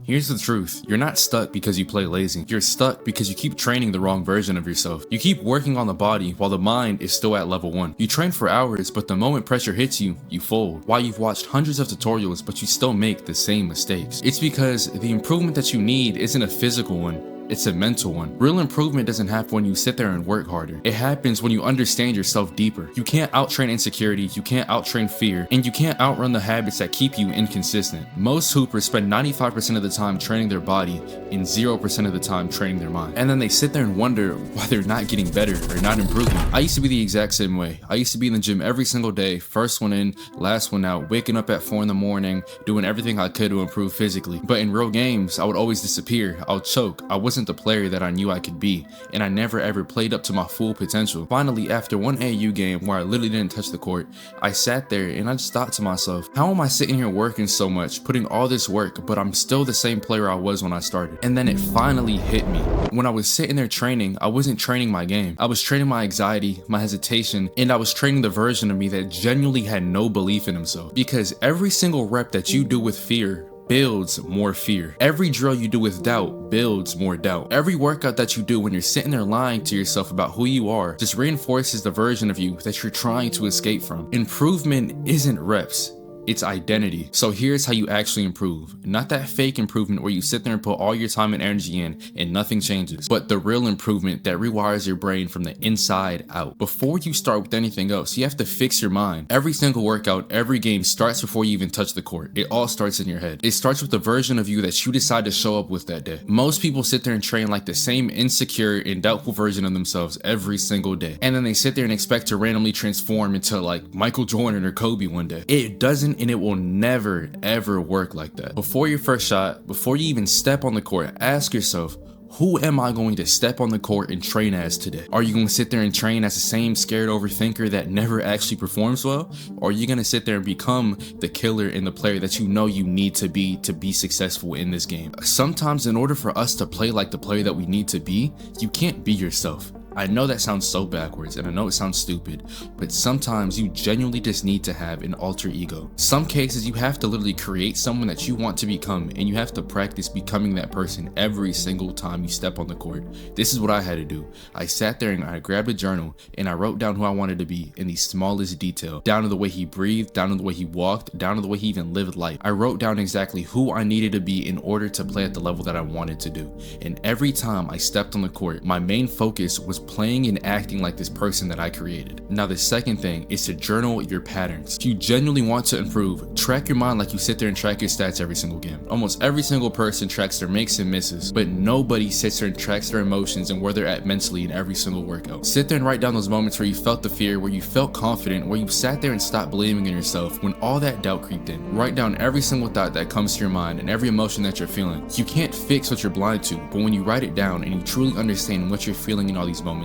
Here's the truth. You're not stuck because you play lazy. You're stuck because you keep training the wrong version of yourself. You keep working on the body while the mind is still at level 1. You train for hours, but the moment pressure hits you, you fold. While you've watched hundreds of tutorials, but you still make the same mistakes. It's because the improvement that you need isn't a physical one. It's a mental one. Real improvement doesn't happen when you sit there and work harder. It happens when you understand yourself deeper. You can't outtrain insecurity, you can't outtrain fear, and you can't outrun the habits that keep you inconsistent. Most hoopers spend 95% of the time training their body and 0% of the time training their mind. And then they sit there and wonder why they're not getting better or not improving. I used to be the exact same way. I used to be in the gym every single day, first one in, last one out, waking up at 4 in the morning, doing everything I could to improve physically. But in real games, I would always disappear. I would choke. I wasn't the player that I knew I could be, and I never ever played up to my full potential. Finally, after one AU game where I literally didn't touch the court, I sat there and I just thought to myself, how am I sitting here working so much, putting all this work, but I'm still the same player I was when I started? And then it finally hit me. When I was sitting there training, I wasn't training my game. I was training my anxiety, my hesitation, and I was training the version of me that genuinely had no belief in himself. Because every single rep that you do with fear builds more fear. Every drill you do with doubt builds more doubt. Every workout that you do when you're sitting there lying to yourself about who you are just reinforces the version of you that you're trying to escape from. Improvement isn't reps. It's identity. So here's how you actually improve. Not that fake improvement where you sit there and put all your time and energy in and nothing changes, but the real improvement that rewires your brain from the inside out. Before you start with anything else, you have to fix your mind. Every single workout, every game starts before you even touch the court. It all starts in your head. It starts with the version of you that you decide to show up with that day. Most people sit there and train like the same insecure and doubtful version of themselves every single day. And then they sit there and expect to randomly transform into like Michael Jordan or Kobe one day. It doesn't, and it will never ever work like that. Before your first shot, before you even step on the court, ask yourself, who am I going to step on the court and train as today? Are you going to sit there and train as the same scared overthinker that never actually performs well? Or are you going to sit there and become the killer and the player that you know you need to be successful in this game? Sometimes in order for us to play like the player that we need to be, you can't be yourself. I know that sounds so backwards and I know it sounds stupid, but sometimes you genuinely just need to have an alter ego. Some cases you have to literally create someone that you want to become, and you have to practice becoming that person every single time you step on the court. This is what I had to do. I sat there and I grabbed a journal and I wrote down who I wanted to be in the smallest detail, down to the way he breathed, down to the way he walked, down to the way he even lived life. I wrote down exactly who I needed to be in order to play at the level that I wanted to do. And every time I stepped on the court, my main focus was playing and acting like this person that I created. Now the second thing is to journal your patterns. If you genuinely want to improve, track your mind like you sit there and track your stats every single game. Almost every single person tracks their makes and misses, but nobody sits there and tracks their emotions and where they're at mentally in every single workout. Sit there and write down those moments where you felt the fear, where you felt confident, where you sat there and stopped believing in yourself when all that doubt creeped in. Write down every single thought that comes to your mind and every emotion that you're feeling. You can't fix what you're blind to, but when you write it down and you truly understand what you're feeling in all these moments,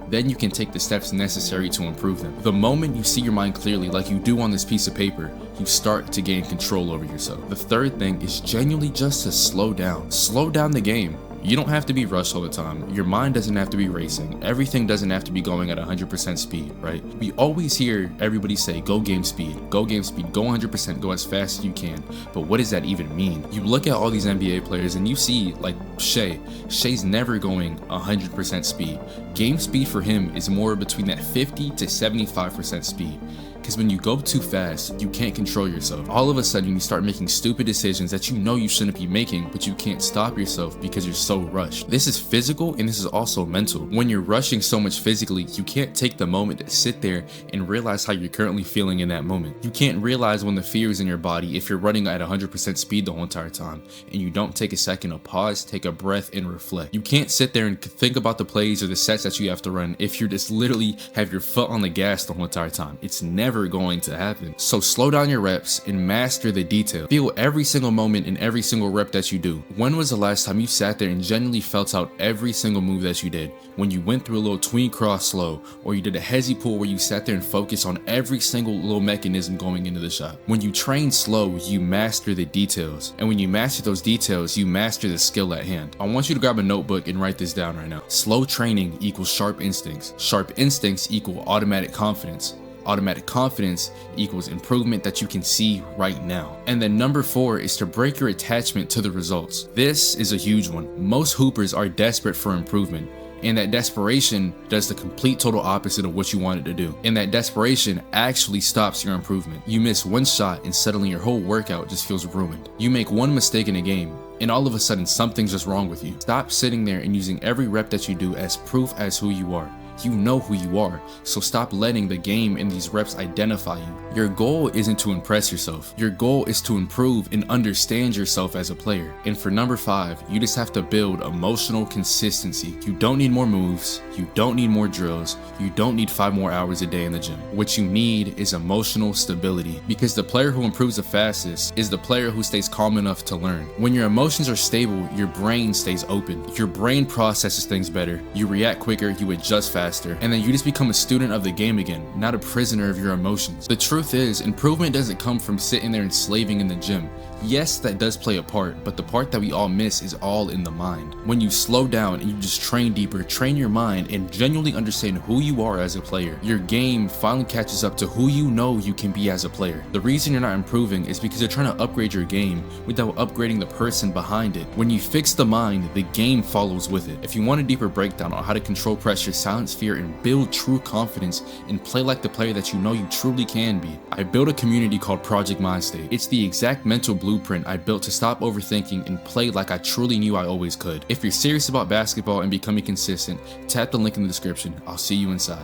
then you can take the steps necessary to improve them. The moment you see your mind clearly like you do on this piece of paper, you start to gain control over yourself. The third thing is genuinely just to slow down. Slow down the game. You don't have to be rushed all the time. Your mind doesn't have to be racing. Everything doesn't have to be going at 100% speed, right? We always hear everybody say, go game speed, go 100%, go as fast as you can. But what does that even mean? You look at all these NBA players and you see like Shay's never going 100% speed. Game speed for him is more between that 50 to 75% speed. Because when you go too fast, you can't control yourself. All of a sudden, you start making stupid decisions that you know you shouldn't be making, but you can't stop yourself because you're so rushed. This is physical and this is also mental. When you're rushing so much physically, you can't take the moment to sit there and realize how you're currently feeling in that moment. You can't realize when the fear is in your body if you're running at 100% speed the whole entire time and you don't take a second to pause, take a breath, and reflect. You can't sit there and think about the plays or the sets that you have to run if you're just literally have your foot on the gas the whole entire time. It's never going to happen. So slow down your reps and master the detail. Feel every single moment in every single rep that you do. When was the last time you sat there and genuinely felt out every single move that you did? When you went through a little tween cross slow, or you did a hezi pull where you sat there and focused on every single little mechanism going into the shot. When you train slow, you master the details. And when you master those details, you master the skill at hand. I want you to grab a notebook and write this down right now. Slow training equals sharp instincts. Sharp instincts equal automatic confidence. Automatic confidence equals improvement that you can see right now. And then number 4 is to break your attachment to the results. This is a huge one. Most hoopers are desperate for improvement, and that desperation does the complete total opposite of what you wanted to do. And that desperation actually stops your improvement. You miss one shot and suddenly your whole workout just feels ruined. You make one mistake in a game and all of a sudden something's just wrong with you. Stop sitting there and using every rep that you do as proof as who you are. You know who you are, so stop letting the game and these reps identify you. Your goal isn't to impress yourself. Your goal is to improve and understand yourself as a player. And for number 5, you just have to build emotional consistency. You don't need more moves. You don't need more drills. You don't need 5 more hours a day in the gym. What you need is emotional stability, because the player who improves the fastest is the player who stays calm enough to learn. When your emotions are stable, your brain stays open. Your brain processes things better. You react quicker, you adjust faster, and then you just become a student of the game again, not a prisoner of your emotions. The truth is, improvement doesn't come from sitting there and slaving in the gym. Yes, that does play a part, but the part that we all miss is all in the mind. When you slow down and you just train deeper, train your mind, and genuinely understand who you are as a player, your game finally catches up to who you know you can be as a player. The reason you're not improving is because you're trying to upgrade your game without upgrading the person behind it. When you fix the mind, the game follows with it. If you want a deeper breakdown on how to control pressure, silence fear, and build true confidence and play like the player that you know you truly can be, I built a community called Project Mindstate. It's the exact mental blueprint I built to stop overthinking and play like I truly knew I always could. If you're serious about basketball and becoming consistent, tap the link in the description. I'll see you inside.